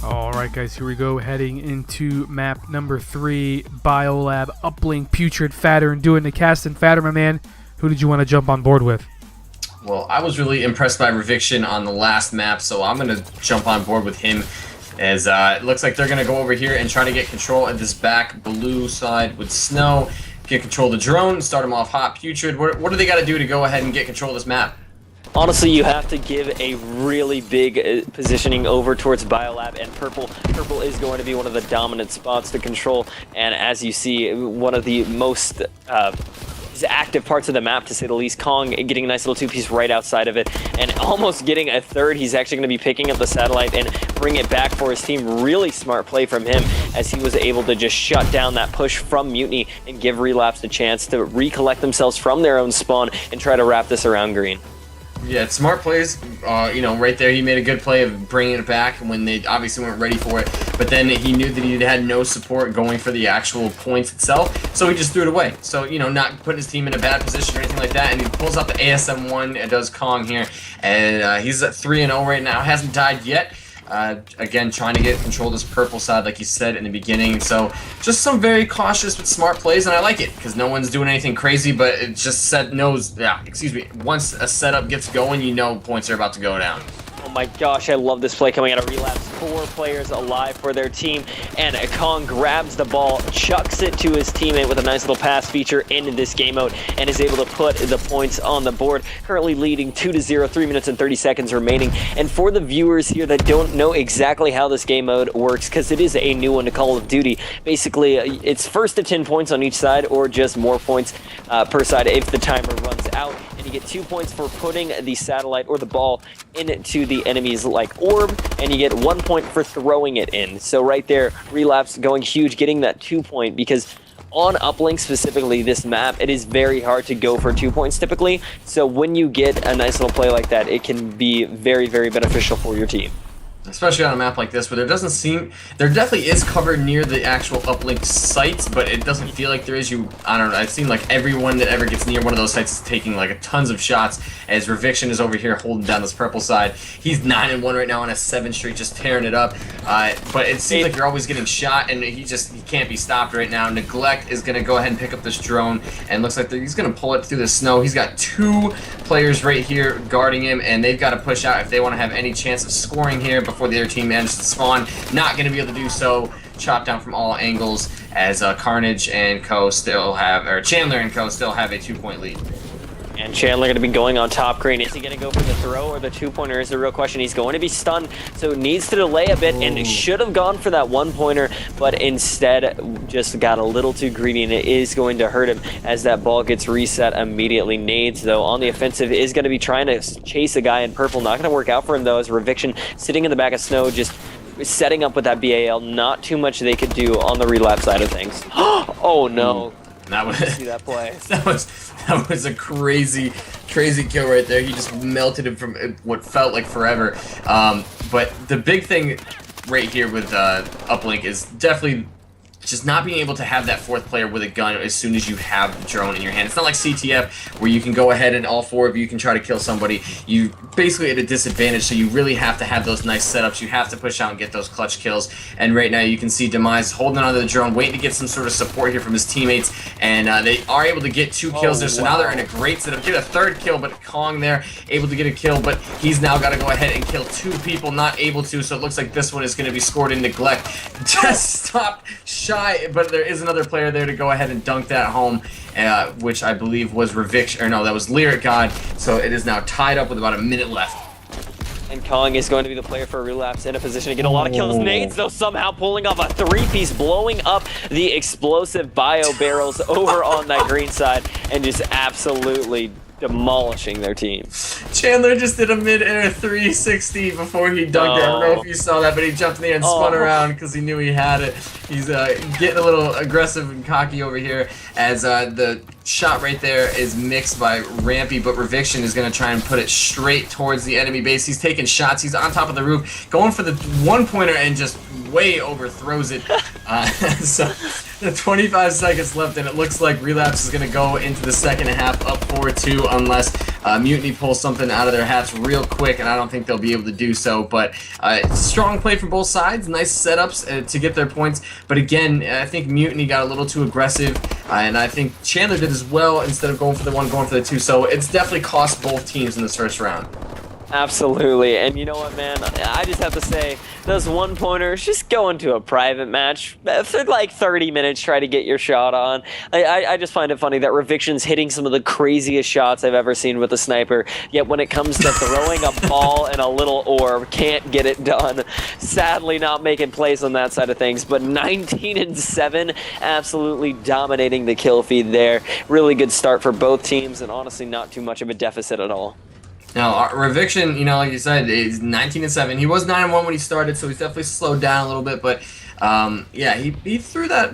Alright guys, here we go, heading into map number 3, Biolab, Uplink, Putrid, Fatter, and doing the cast and Fatter, my man. Who did you want to jump on board with? Well, I was really impressed by Reviction on the last map, so I'm going to jump on board with him as it looks like they're going to go over here and try to get control of this back blue side with Snow, get control of the drone, start him off hot. Putrid, what do they got to do to go ahead and get control of this map? Honestly, you have to give a really big positioning over towards Biolab and Purple. Purple is going to be one of the dominant spots to control, and as you see, one of the most active parts of the map, to say the least. Kong getting a nice little two-piece right outside of it, and almost getting a third. He's actually going to be picking up the satellite and bring it back for his team. Really smart play from him, as he was able to just shut down that push from Mutiny and give Relapse a chance to recollect themselves from their own spawn and try to wrap this around green. Yeah, smart plays. Right there, he made a good play of bringing it back when they obviously weren't ready for it. But then he knew that he had no support going for the actual points itself, so he just threw it away. So, not putting his team in a bad position or anything like that. And he pulls out the ASM-1 and does Kong here. And he's at 3-0 right now, hasn't died yet. Again, trying to get control of this purple side, like you said in the beginning. So just some very cautious but smart plays, and I like it because no one's doing anything crazy, but it just once a setup gets going, points are about to go down. Oh my gosh, I love this play coming out of Relapse. 4 players alive for their team, and Kong grabs the ball, chucks it to his teammate with a nice little pass feature in this game mode, and is able to put the points on the board, currently leading 2-0, 3 minutes and 30 seconds remaining. And for the viewers here that don't know exactly how this game mode works, because it is a new one to Call of Duty, basically it's first to 10 points on each side, or just more points per side if the timer runs out. And you get 2 points for putting the satellite or the ball into the enemy's orb, and you get 1 point for throwing it in. So right there, Relapse going huge, getting that 2 point, because on Uplink specifically, this map, it is very hard to go for 2 points typically. So when you get a nice little play like that, it can be very, very beneficial for your team. Especially on a map like this, where there definitely is cover near the actual uplink sites, but it doesn't feel like there is. I don't know, I've seen everyone that ever gets near one of those sites is taking tons of shots, as Reviction is over here holding down this purple side. He's 9-1 right now on a 7 streak, just tearing it up. But it seems like you're always getting shot, and he can't be stopped right now. Neglect is going to go ahead and pick up this drone, and looks like he's going to pull it through the snow. He's got 2 players right here guarding him, and they've got to push out if they want to have any chance of scoring here before the other team manages to spawn. Not going to be able to do so. Chopped down from all angles, as Carnage and Co still have, or Chandler and Co still have a 2-point lead. And Chandler going to be going on top green. Is he going to go for the throw or the 2-pointer is the real question. He's going to be stunned, so needs to delay a bit, and should have gone for that 1-pointer, but instead just got a little too greedy, and it is going to hurt him as that ball gets reset immediately. Nades, though, on the offensive is going to be trying to chase a guy in purple. Not going to work out for him, though, as Reviction sitting in the back of Snow, just setting up with that BAL. Not too much they could do on the Relapse side of things. Oh, no. That was, see that play. that was a crazy kill right there. He just melted him from what felt like forever. But the big thing right here with Uplink is definitely just not being able to have that 4th player with a gun as soon as you have the drone in your hand. It's not like CTF, where you can go ahead and all 4 of you can try to kill somebody. You basically at a disadvantage, so you really have to have those nice setups. You have to push out and get those clutch kills. And right now you can see Demise holding onto the drone, waiting to get some sort of support here from his teammates. And they are able to get 2 kills there, so now they're in a great setup. Get a 3rd kill, but Kong there, able to get a kill, but he's now got to go ahead and kill 2 people, not able to, so it looks like this one is going to be scored in Neglect. Just stopped shy, but there is another player there to go ahead and dunk that home, which I believe was Reviction, or no, that was Lyric God. So it is now tied up with about a minute left. And Kong is going to be the player for Relapse, in a position to get a lot of kills. Nades, though, somehow pulling off a 3-piece, blowing up the explosive bio barrels over on that green side, and just absolutely demolishing their team. Chandler just did a mid-air 360 before he dunked it. I don't know if you saw that, but he jumped in the air and spun around because he knew he had it. He's getting a little aggressive and cocky over here, as the shot right there is mixed by Rampy, but Reviction is going to try and put it straight towards the enemy base. He's taking shots. He's on top of the roof, going for the 1-pointer, and just way overthrows it. So 25 seconds left, and it looks like Relapse is going to go into the second half up 4-2 unless Mutiny pulls something out of their hats real quick, and I don't think they'll be able to do so. But strong play from both sides, nice setups to get their points. But again, I think Mutiny got a little too aggressive, and I think Chandler did as well instead of going for the one, going for the two. So it's definitely cost both teams in this first round. Absolutely, and you know what, man? I just have to say, those one-pointers, just go into a private match for like 30 minutes, try to get your shot on. I just find it funny that Reviction's hitting some of the craziest shots I've ever seen with a sniper, yet when it comes to throwing a ball and a little orb, can't get it done. Sadly, not making plays on that side of things, but 19-7, absolutely dominating the kill feed there. Really good start for both teams, and honestly, not too much of a deficit at all. Now, Reviction, you know, like you said, is 19-7. He was 9-1 when he started, so he's definitely slowed down a little bit. But yeah, he threw that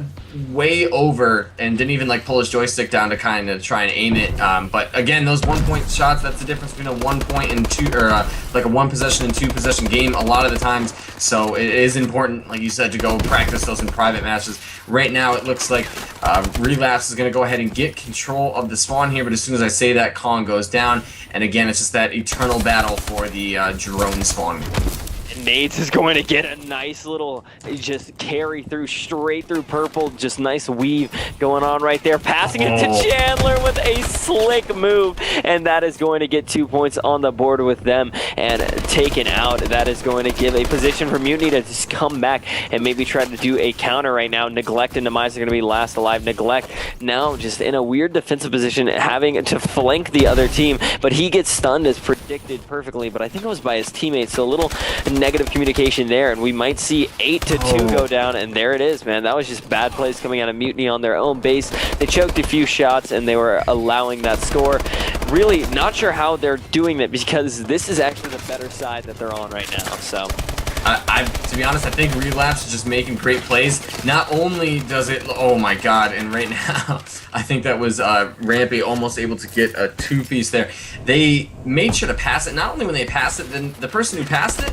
way over and didn't even like pull his joystick down to kind of try and aim it. But again, those 1-point shots, that's the difference between a 1 point and two, or like a 1 possession and 2 possession game a lot of the times. So it is important, like you said, to go practice those in private matches. Right now, it looks like Relapse is going to go ahead and get control of the spawn here, but as soon as I say that, Kong goes down. And again, it's just that eternal battle for the drone spawn. Nades is going to get a nice little just carry through, straight through purple. Just nice weave going on right there. Passing it to Chandler with a slick move. And that is going to get 2 points on the board with them and taken out. That is going to give a position for Mutiny to just come back and maybe try to do a counter right now. Neglect and Demise are going to be last alive. Neglect now just in a weird defensive position, having to flank the other team. But he gets stunned as predicted perfectly. But I think it was by his teammates. So a little negative communication there, and we might see 8-2 go down, and there it is, man. That was just bad plays coming out of Mutiny on their own base. They choked a few shots, and they were allowing that score. Really not sure how they're doing it, because this is actually the better side that they're on right now, so... to be honest, I think Relapse is just making great plays. Not only does it... Oh my god, and right now, I think that was Rampy almost able to get a 2-piece there. They made sure to pass it. Not only when they passed it, then the person who passed it,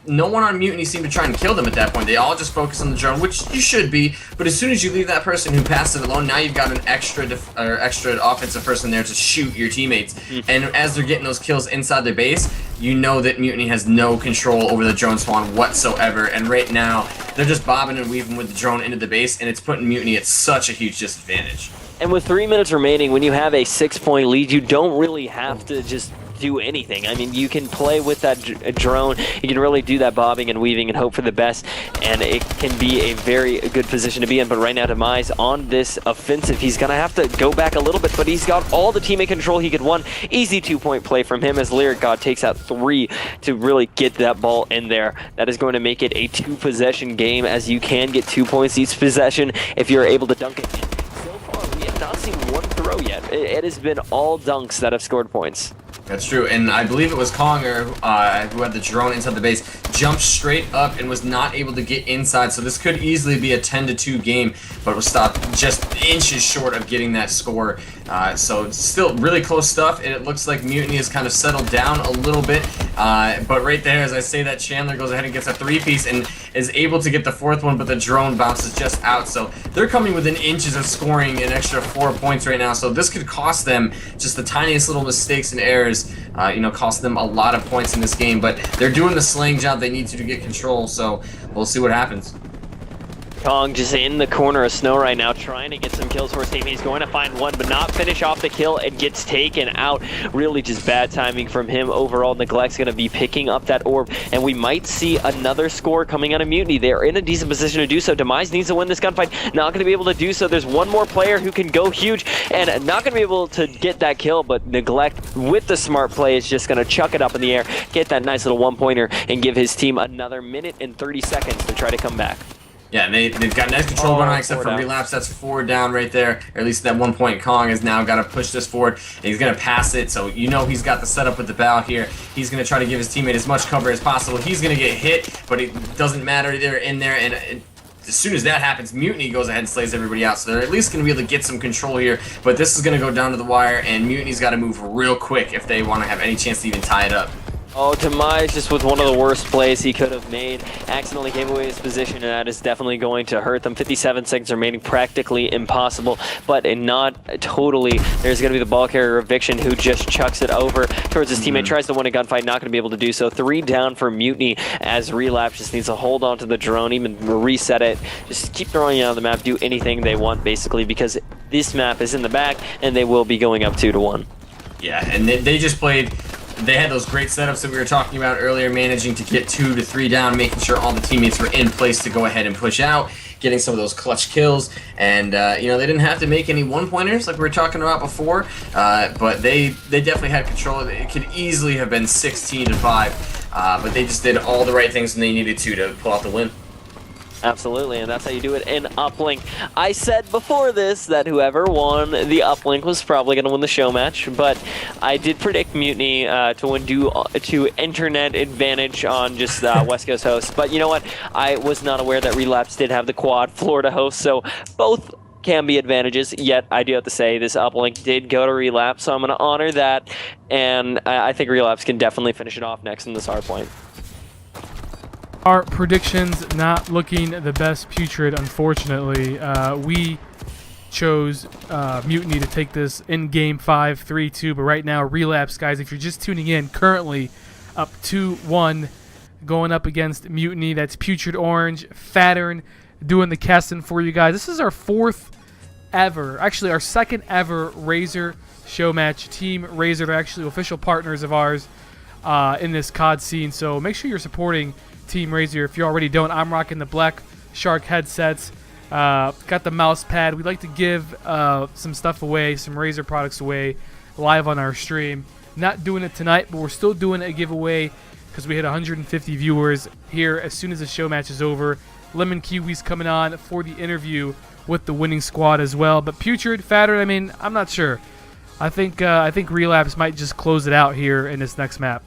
no one on Mutiny seemed to try and kill them at that point. They all just focused on the drone, which you should be. But as soon as you leave that person who passed it alone, now you've got an extra offensive person there to shoot your teammates. And as they're getting those kills inside their base, you know that Mutiny has no control over the drone spawn whatsoever. And right now, they're just bobbing and weaving with the drone into the base, and it's putting Mutiny at such a huge disadvantage. And with 3 minutes remaining, when you have a 6-point lead, you don't really have to just do anything. I mean, you can play with that drone, you can really do that bobbing and weaving and hope for the best, and it can be a very good position to be in. But right now, Demise on this offensive, he's gonna have to go back a little bit, but he's got all the teammate control he could want. Easy 2-point play from him as Lyric God takes out 3 to really get that ball in there. That is going to make it a 2-possession game, as you can get 2 points each possession if you're able to dunk it. So far, we have not seen one throw yet. It has been all dunks that have scored points. That's true, and I believe it was Conger who had the drone inside the base, jumped straight up and was not able to get inside, so this could easily be a 10-2 game, but was stopped just inches short of getting that score. So still really close stuff, and it looks like Mutiny has kind of settled down a little bit, but right there, as I say that, Chandler goes ahead and gets a 3-piece and is able to get the 4th one, but the drone bounces just out, so they're coming within inches of scoring an extra 4 points right now, so this could cost them just the tiniest little mistakes and errors, you know, cost them a lot of points in this game, but they're doing the slaying job they need to get control, so we'll see what happens. Kong just in the corner of snow right now, trying to get some kills for his team. He's going to find one, but not finish off the kill, and gets taken out. Really just bad timing from him overall. Neglect's going to be picking up that orb, and we might see another score coming out of Mutiny. They're in a decent position to do so. Demise needs to win this gunfight. Not going to be able to do so. There's one more player who can go huge, and not going to be able to get that kill, but Neglect, with the smart play, is just going to chuck it up in the air, get that nice little 1-pointer, and give his team another minute and 30 seconds to try to come back. Yeah, and they've got nice control going on, except for Relapse. That's 4 down right there. Or at least that 1-point Kong has now got to push this forward. And he's going to pass it, so you know he's got the setup with the bow here. He's going to try to give his teammate as much cover as possible. He's going to get hit, but it doesn't matter. They're in there, and as soon as that happens, Mutiny goes ahead and slays everybody out. So they're at least going to be able to get some control here. But this is going to go down to the wire, and Mutiny's got to move real quick if they want to have any chance to even tie it up. Oh, Demise just with one of the worst plays he could have made. Accidentally gave away his position, and that is definitely going to hurt them. 57 seconds remaining, practically impossible, but not totally. There's going to be the ball carrier Eviction who just chucks it over towards his teammate, tries to win a gunfight, not going to be able to do so. 3 down for Mutiny as Relapse just needs to hold on to the drone, even reset it. Just keep throwing it on the map, do anything they want, basically, because this map is in the back, and they will be going up 2-1. Yeah, and they just played... They had those great setups that we were talking about earlier, managing to get 2 to 3 down, making sure all the teammates were in place to go ahead and push out, getting some of those clutch kills, and they didn't have to make any one-pointers like we were talking about before, but they definitely had control. It could easily have been 16-5, but they just did all the right things when they needed to pull out the win. Absolutely, and that's how you do it in uplink. I said before this that whoever won the uplink was probably going to win the show match, but I did predict Mutiny to win due to internet advantage on just West Coast hosts. But you know what? I was not aware that Relapse did have the quad Florida host, so both can be advantages, yet I do have to say this uplink did go to Relapse, so I'm going to honor that, and I think Relapse can definitely finish it off next in this hardpoint. Our predictions not looking the best, Putrid, unfortunately. We chose Mutiny to take this in Game 5, 3-2, but right now, Relapse, guys, if you're just tuning in, currently up 2-1, going up against Mutiny. That's Putrid Orange, Fattern, doing the casting for you guys. This is our 4th ever, actually our 2nd ever Razor show match. Team Razor, they're actually official partners of ours in this COD scene, so make sure you're supporting Team Razor. If you already don't, I'm rocking the Black Shark headsets. Got the mouse pad. We like to give some stuff away, some Razor products away live on our stream. Not doing it tonight, but we're still doing a giveaway because we hit 150 viewers here as soon as the show match is over. Lemon Kiwi's coming on for the interview with the winning squad as well. But Putrid, Fattern, I mean, I'm not sure. I think Relapse might just close it out here in this next map.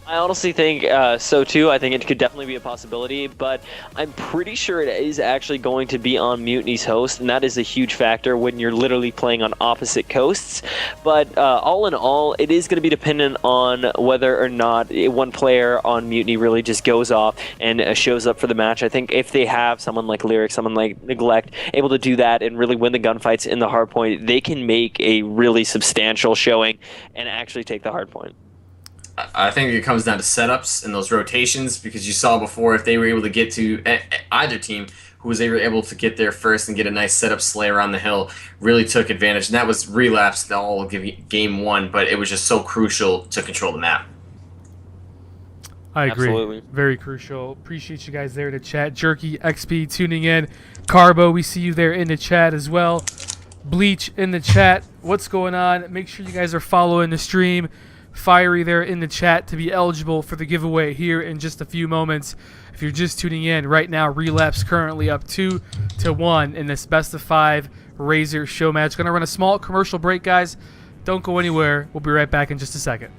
I honestly think so too. I think it could definitely be a possibility, but I'm pretty sure it is actually going to be on Mutiny's host, and that is a huge factor when you're literally playing on opposite coasts. But all in all, it is going to be dependent on whether or not one player on Mutiny really just goes off and shows up for the match. I think if they have someone like Lyric, someone like Neglect, able to do that and really win the gunfights in the hardpoint, they can make a really substantial showing and actually take the hardpoint. I think it comes down to setups and those rotations, because you saw before if they were able to get to either team who was able to get there first and get a nice setup slay around the hill, really took advantage. And that was Relapse the all game 1, but it was just so crucial to control the map. I agree. Absolutely. Very crucial. Appreciate you guys there in the chat. Jerky XP tuning in. Carbo, we see you there in the chat as well. Bleach in the chat. What's going on? Make sure you guys are following the stream. Fiery there in the chat to be eligible for the giveaway here in just a few moments. If you're just tuning in right now, Relapse currently up 2-1 in this best of 5 Razor show match. Going to run a small commercial break, guys. Don't go anywhere. We'll be right back in just a second.